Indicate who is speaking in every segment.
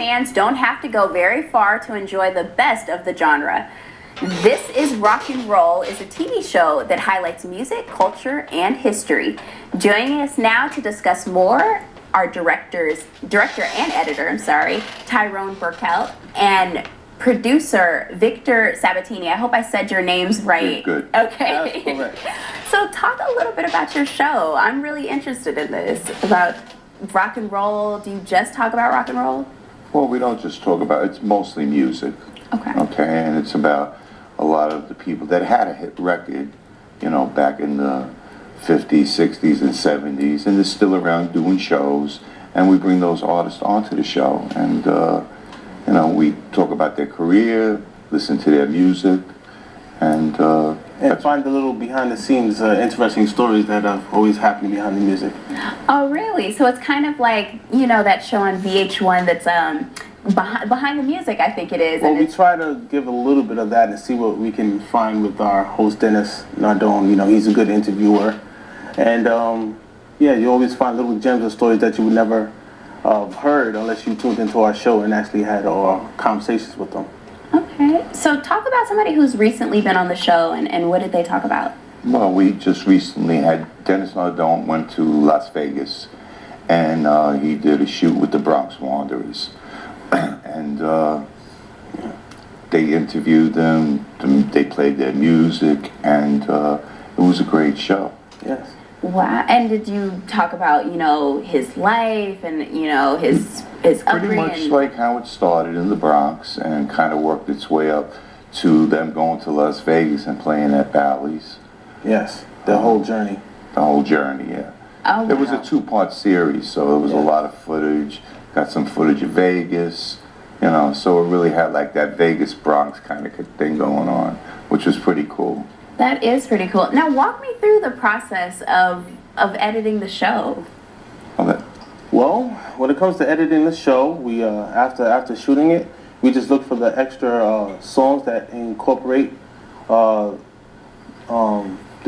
Speaker 1: fans don't have to go very far to enjoy the best of the genre. This is Rock and Roll is a TV show that highlights music, culture, and history. Joining us now to discuss more are director and editor, Tyrone Berkel, and producer Vic Sabatini. I hope I said your names right.
Speaker 2: Good.
Speaker 1: Okay.
Speaker 2: That's correct.
Speaker 1: So talk a little bit about your show. I'm really interested in this, about rock and roll. Do you just talk about rock and roll?
Speaker 2: Well, we don't just talk about, it's mostly music.
Speaker 1: Okay.
Speaker 2: Okay, and it's about a lot of the people that had a hit record, you know, back in the 50s, 60s, and 70s, and they're still around doing shows, and we bring those artists onto the show, and, you know, we talk about their career, listen to their music, and
Speaker 3: find the little behind-the-scenes interesting stories that have always happened behind the music.
Speaker 1: Oh, really? So it's kind of like, you know, that show on VH1 that's behind the music, I think it is.
Speaker 3: Well, we try to give a little bit of that and see what we can find with our host, Dennis Nardone. You know, he's a good interviewer. And, yeah, you always find little gems of stories that you would never heard unless you tuned into our show and actually had conversations with them.
Speaker 1: Okay. So talk about somebody who's recently been on the show, and what did they talk about?
Speaker 2: well, we just recently had, Dennis Nardone went to Las Vegas, and he did a shoot with the Bronx Wanderers. And they interviewed them, they played their music, and it was a great show.
Speaker 3: Yes.
Speaker 1: Wow. And did you talk about, you know, his life and, you know, his upbringing?
Speaker 2: Pretty much like how it started in the Bronx and kind of worked its way up to them going to Las Vegas and playing at Bally's.
Speaker 3: Yes, the whole journey.
Speaker 2: The whole journey, yeah.
Speaker 1: Oh, wow.
Speaker 2: It was a two-part series, so there was a lot of footage. Got some footage of Vegas, you know, so it really had like that Vegas-Bronx kind of thing going on, which was pretty cool.
Speaker 1: That is pretty cool. Now walk me through the process of editing the show.
Speaker 3: Well, when it comes to editing the show, we after shooting it, we just look for the extra songs that incorporate the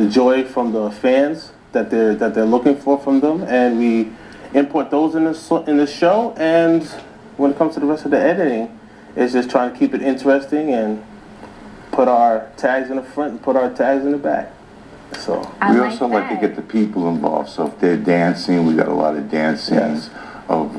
Speaker 3: joy from the fans that they're looking for from them, and we import those in the show. And when it comes to the rest of the editing, it's just trying to keep it interesting and put our tags in the front and put our tags in the back. So
Speaker 2: we also like to get the people involved. So if they're dancing, we got a lot of dancing of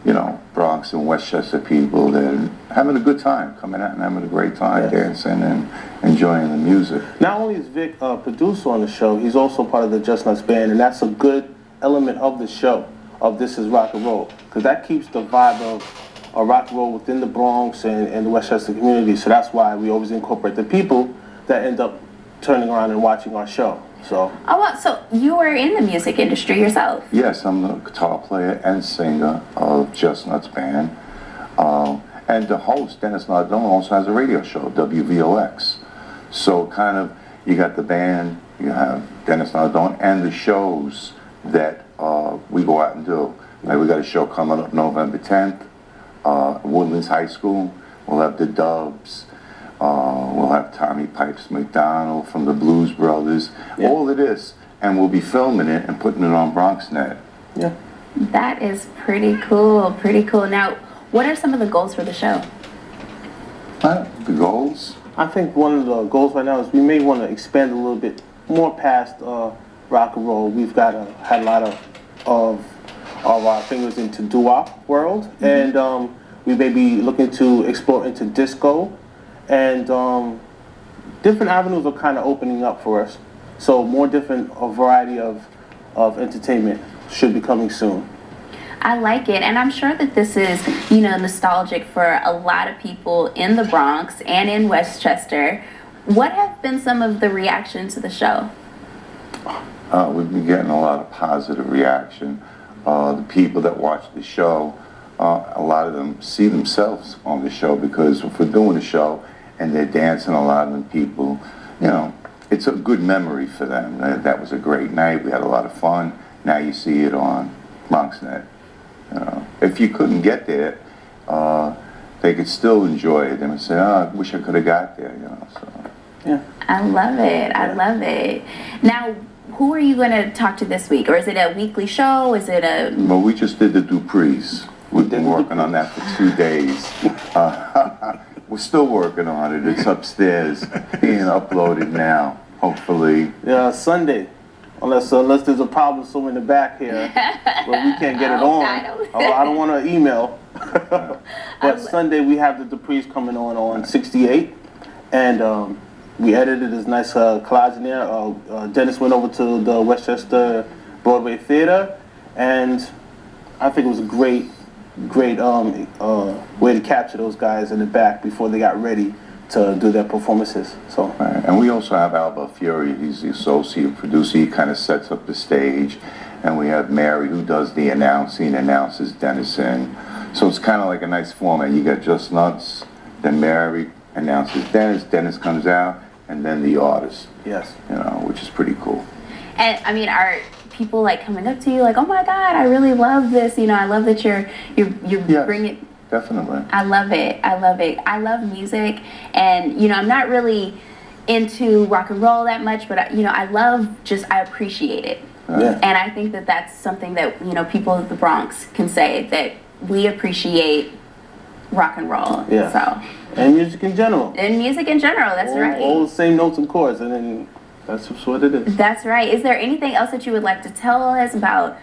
Speaker 2: you know, Bronx and Westchester people that are having a good time, coming out and having a great time dancing and enjoying the music.
Speaker 3: Not only is Vic a producer on the show, he's also part of the Just Nuts band, and that's a good element of the show, of This Is Rock and Roll, because that keeps the vibe of rock and roll within the Bronx and the Westchester community. So that's why we always incorporate the people that end up turning around and watching our show. So.
Speaker 1: Oh, well, so you were in the music industry yourself?
Speaker 2: Yes, I'm the guitar player and singer of Just Nuts band. And the host, Dennis Nardone, also has a radio show, WVOX. So kind of, you got the band, you have Dennis Nardone, and the shows that we go out and do. Like we got a show coming up November 10th, Woodlands High School. We'll have the Dubs. We'll have Tommy Pipes McDonnell from the Blues Brothers. Yeah. All of this, and we'll be filming it and putting it on BronxNet.
Speaker 3: Yeah.
Speaker 1: That is pretty cool, pretty cool. Now, what are some of the goals for the show?
Speaker 2: The goals?
Speaker 3: I think one of the goals right now is we may want to expand a little bit more past rock and roll. We've got had a lot of our fingers into doo-wop world, and we may be looking to explore into disco, and different avenues are kind of opening up for us. So more different, a variety of entertainment should be coming soon.
Speaker 1: I like it, and I'm sure that this is, you know, nostalgic for a lot of people in the Bronx and in Westchester. What have been some of the reactions to the show?
Speaker 2: We've been getting a lot of positive reaction. The people that watch the show, a lot of them see themselves on the show, because if we're doing a show and they're dancing, a lot of them people, you know, it's a good memory for them. That was a great night. We had a lot of fun. Now you see it on BronxNet. If you couldn't get there, they could still enjoy it. They would say, "Oh, I wish I could have got there." You know. So.
Speaker 3: Yeah.
Speaker 1: I love it. I love it. Now, who are you going to talk to this week? Or is it a weekly show? Is it a...
Speaker 2: Well, we just did the Duprees. We've been working on that for 2 days. We're still working on it. It's upstairs, being uploaded now, hopefully.
Speaker 3: Yeah, Sunday. Unless there's a problem somewhere in the back here where we can't get it on. I don't want to email. But Sunday we have the Duprees coming on 68. And we edited this nice collage in there. Dennis went over to the Westchester Broadway Theater. And I think it was a great way to capture those guys in the back before they got ready to do their performances. So.
Speaker 2: Right. And we also have Alba Fury. He's the associate producer. He kind of sets up the stage. And we have Mary, who does the announcing, announces Dennis in. So it's kind of like a nice format. You got Just Nuts, then Mary announces Dennis, Dennis comes out, and then the artist.
Speaker 3: Yes.
Speaker 2: You know, which is pretty cool.
Speaker 1: And I mean, are people like coming up to you like, oh my God, I really love this. You know, I love that you're
Speaker 2: yes,
Speaker 1: bringing.
Speaker 2: Definitely.
Speaker 1: I love it. I love it. I love music, and you know, I'm not really into rock and roll that much, but you know, I appreciate it.
Speaker 3: Yeah.
Speaker 1: And I think that that's something that, you know, people of the Bronx can say, that we appreciate rock and roll.
Speaker 3: Yeah.
Speaker 1: So.
Speaker 3: And music in general.
Speaker 1: And music in general. That's right.
Speaker 3: All the same notes and chords, and then that's just what it is.
Speaker 1: That's right. Is there anything else that you would like to tell us about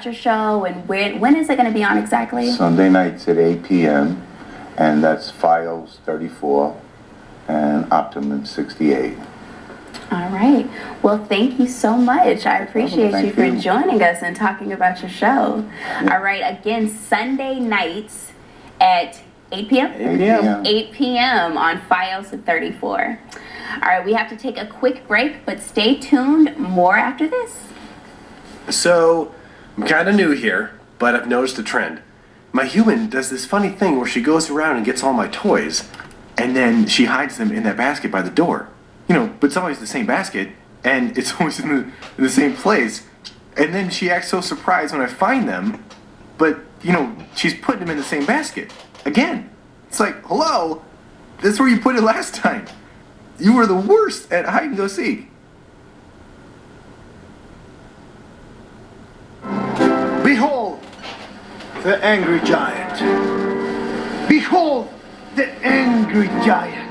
Speaker 1: your show, and when is it going to be on exactly?
Speaker 2: Sunday nights at 8 p.m. and that's Fios 34 and Optimum 68.
Speaker 1: All right. Well, thank you so much. I appreciate you for joining us and talking about your show. Yeah. All right. Again, Sunday nights at 8 p.m.
Speaker 3: 8 p.m.
Speaker 1: 8 p.m. on Fios 34. All right. We have to take a quick break, but stay tuned. More after this.
Speaker 4: So, I'm kind of new here, but I've noticed a trend. My human does this funny thing where she goes around and gets all my toys, and then she hides them in that basket by the door. You know, but it's always the same basket, and it's always in the same place. And then she acts so surprised when I find them, but, you know, she's putting them in the same basket. Again. It's like, hello? That's where you put it last time. You were the worst at hide and go seek.
Speaker 5: Behold, the angry giant. Behold, the angry giant.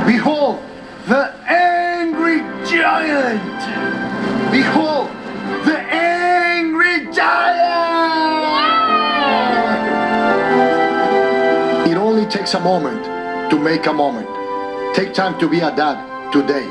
Speaker 5: Behold, the angry giant. Behold, the angry giant. It only takes a moment to make a moment. Take time to be a dad today.